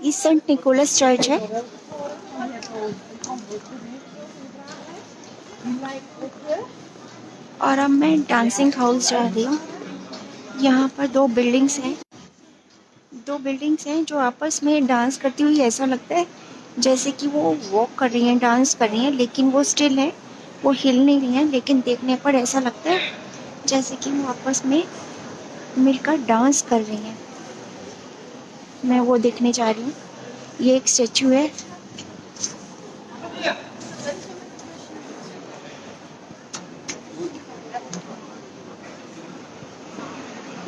ये Saint Nicholas church है। और अब मैं डांसिंग हाउस जा रही हूँ। यहाँ पर दो बिल्डिंग्स हैं जो आपस में डांस करती हुई ऐसा लगता है जैसे कि वो वॉक कर रही हैं, डांस कर रही हैं, लेकिन वो स्टिल है, वो हिल नहीं रही हैं। लेकिन देखने पर ऐसा लगता है जैसे कि वो आपस में मिलकर डांस कर रही हैं। मैं वो देखने जा रही हूँ। ये एक स्टैचू है।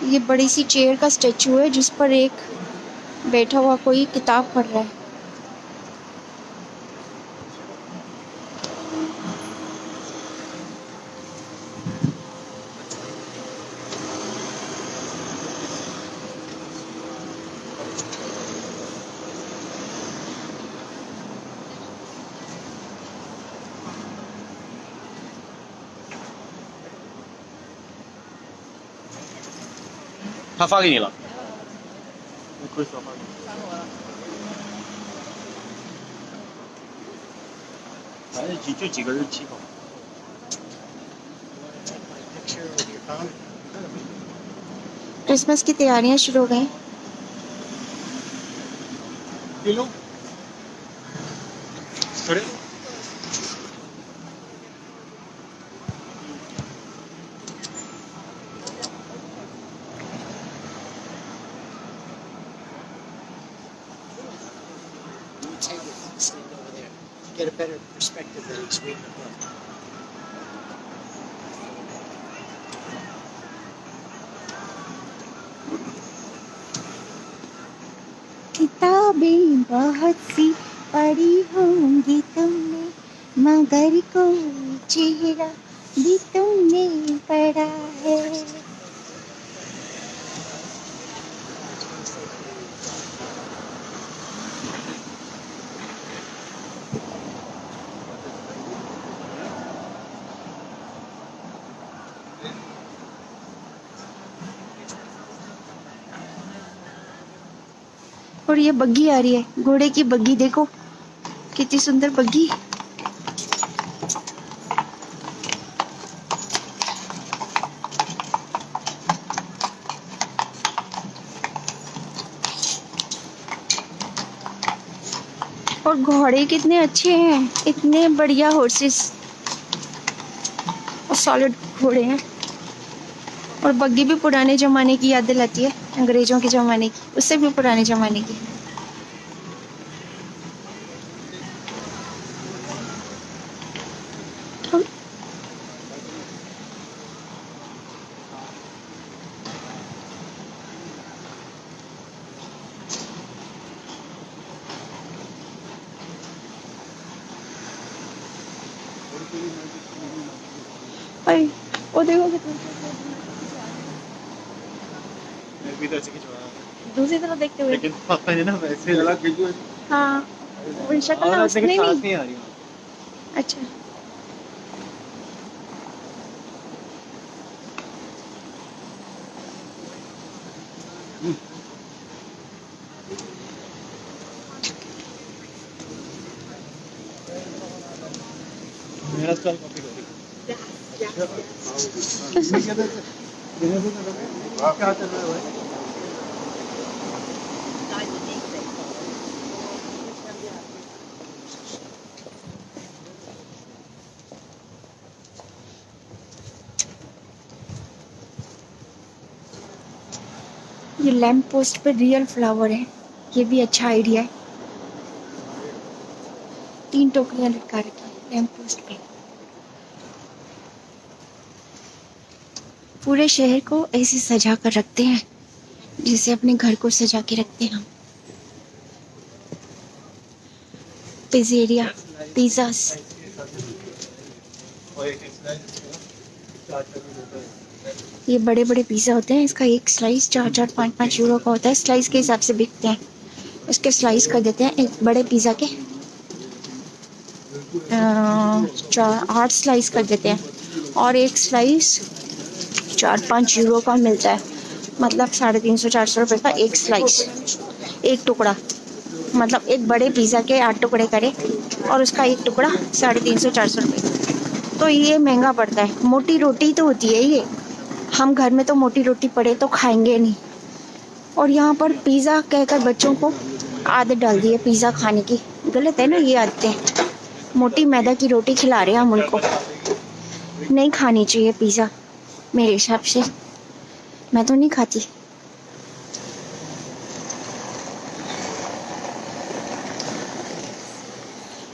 ये बड़ी सी चेयर का स्टैचू है जिस पर एक बैठा हुआ कोई किताब पढ़ रहा है।他发给你了。反正就几个日期吧。क्रिसमस की तैयारियां शुरू हो गई। Get a better perspective that he's reading the book. किताबें बहुत सी पढ़ी होंगी तुमने, मगर कोई चेहरा भी तुमने पढ़ा है। और ये बग्गी आ रही है, घोड़े की बग्गी। देखो कितनी सुंदर बग्गी। और घोड़े कितने अच्छे हैं, इतने बढ़िया हॉर्सेस और सॉलिड घोड़े हैं। और बग्गी भी पुराने जमाने की याद दिलाती है, अंग्रेजों के जमाने की, उससे भी पुराने जमाने की। अरे वो देखो कितना दूसरी तरफ देखते हुए। लेकिन पता नहीं ना वैसे लगा। हाँ वो शक्ल ना उसने नहीं। नहीं आ रही। अच्छा मेरा स्टाइल कॉपी करो। क्या चल रहा है भाई? ये लैंप पोस्ट पे रियल फ्लावर है, ये भी अच्छा आइडिया है। 3 टोकरियां लटका रखी है लैंप पोस्ट पे। पूरे शहर को ऐसे सजा कर रखते हैं जैसे अपने घर को सजा के रखते हैं हम। Pizzeria, pizzas. ये बड़े बड़े पिज़्ज़ा होते हैं, इसका एक स्लाइस 4-4, 5-5 यूरो का होता है। स्लाइस के हिसाब से बिकते हैं। इसके स्लाइस कर देते हैं एक बड़े पिज़्ज़ा के 8 स्लाइस कर देते हैं और एक स्लाइस 4-5 यूरो का मिलता है। मतलब 350-400 रुपये का एक स्लाइस, एक टुकड़ा। मतलब एक बड़े पिज़्ज़ा के 8 टुकड़े करे और उसका एक टुकड़ा 350-400 रुपये। तो ये महंगा पड़ता है। मोटी रोटी तो होती है ये, हम घर में तो मोटी रोटी पड़े तो खाएंगे नहीं। और यहाँ पर पिज़्ज़ा कहकर बच्चों को आदत डाल दी है पिज़्ज़ा खाने की। गलत है ना ये आदतें। मोटी मैदा की रोटी खिला रहे हैं हम उनको। नहीं खानी चाहिए पिज़्ज़ा मेरे हिसाब से। मैं तो नहीं खाती।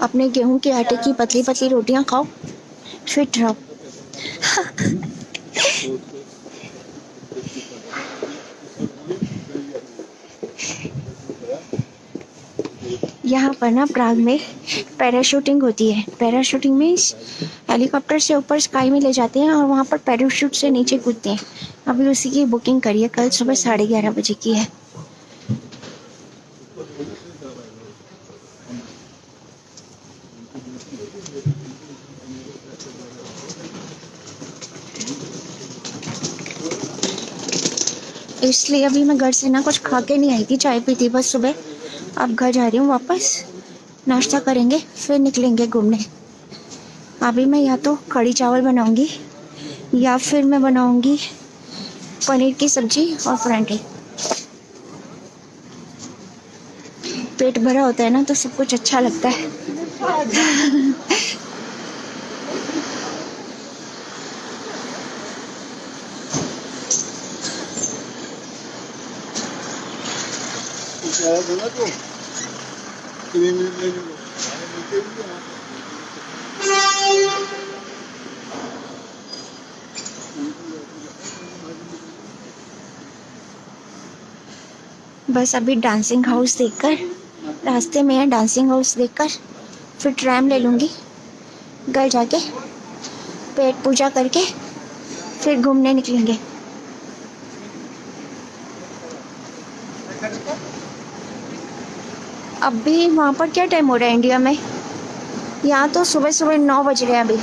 अपने गेहूं के आटे की पतली पतली रोटियां खाओ, फिट रहो। यहाँ पर ना प्राग में पैराशूटिंग होती है। पैराशूटिंग मीन्स हेलीकॉप्टर से ऊपर स्काई में ले जाते हैं और वहाँ पर पैराशूट से नीचे कूदते हैं। अभी उसी की बुकिंग करी है, कल सुबह 11:30 बजे की है। इसलिए अभी मैं घर से ना कुछ खा के नहीं आई थी, चाय पी थी बस सुबह। अब घर जा रही हूँ वापस, नाश्ता करेंगे फिर निकलेंगे घूमने। अभी मैं या तो कढ़ी चावल बनाऊंगी या फिर मैं बनाऊंगी पनीर की सब्जी और परांठे। पेट भरा होता है ना तो सब कुछ अच्छा लगता है। बस अभी डांसिंग हाउस देखकर, रास्ते में है डांसिंग हाउस देखकर फिर ट्रैम ले लूँगी। घर जाके पेट पूजा करके फिर घूमने निकलेंगे। अभी वहाँ पर क्या टाइम हो रहा है इंडिया में? यहाँ तो सुबह सुबह 9 बज रहे हैं अभी।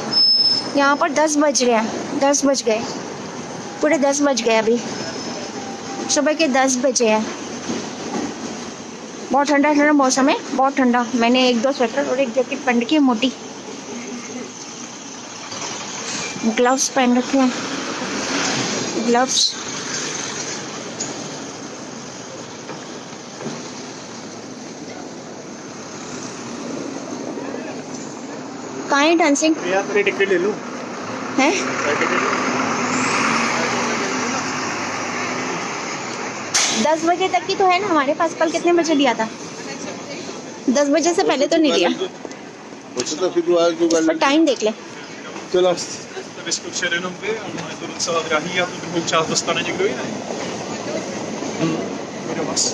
यहाँ पर 10 बज रहे हैं, 10 बज गए, पूरे 10 बज गए अभी। सुबह के 10 बजे हैं। बहुत ठंडा ठंडा मौसम है, बहुत ठंडा। मैंने 1-2 स्वेटर और एक जैकेट पहन रखी है मोटी। ग्लव्स पहन रखे हैं, ग्लव्स। कहाँ है डांसिंग? यार टिकट ले लूं है? 10 बजे तक की तो है ना हमारे पास। कल कितने बजे लिया था? 10 बजे से पहले तो नहीं लिया। इस पर टाइम देख ले। Bezpośrednio to docela drahý a tu druhou část dostane někdo jiný. Kdo vás?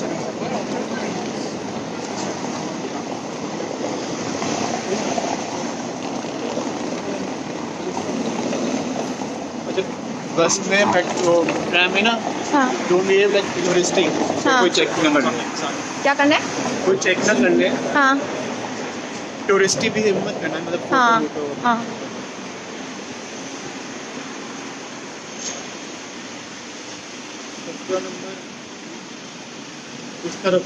बस में ट्रैम में ना हाँ डोंट बिहेव लाइक टूरिस्टिंग। हाँ। कोई चेक ना करना, क्या करना है? कोई चेक ना करने, हाँ टूरिस्टी भी हिम्मत करना, मतलब हाँ फोटो हाँ। नंबर इस तरफ।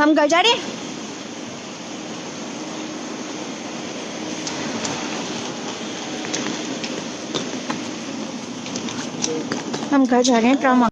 हम घर जा रहे हैं। हम घर जा रहे हैं ट्रामा।